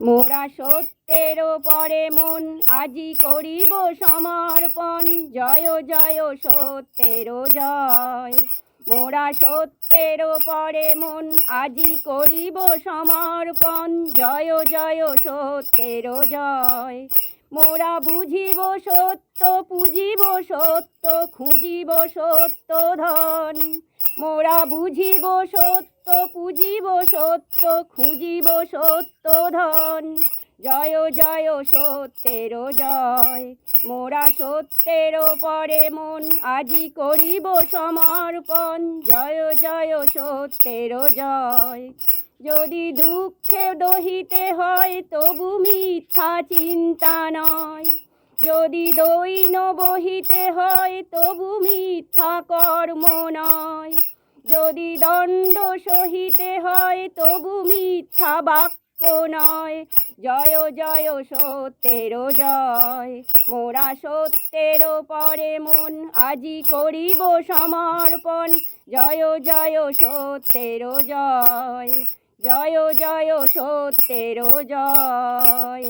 মোরা সত্যের পরে মন আজি করিব সমর্পণ, জয় জয় সত্যের জয়। মোরা সত্যের পরে মন আজি করিব সমর্পণ, জয় জয় সত্যের জয়। মোরা বুঝিব সত্য, পুজিব সত্য, খুঁজিব সত্য ধন। মোরা বুঝিব সত্য, পুজিব সত্য, খুঁজিব সত্য ধন, জয় জয় সত্যের জয়। মোরা সত্যের পরে মন আজি করিব সমর্পণ, জয় জয় সত্যের জয়। যদি দুঃখে দহিতে হয় তবু মিথ্যা চিন্তা নয়, যদি দৈন বহিতে হয় তবু মিথ্যা কর্ম নয়, যদি দণ্ড সহিতে হয় তবু মিথ্যা বাক্য নয়, জয় জয় সত্যের জয়। মোরা সত্যের পরে মন আজি করিব সমর্পণ, জয় জয় সত্যের জয়, জয় জয় সত্যের জয়।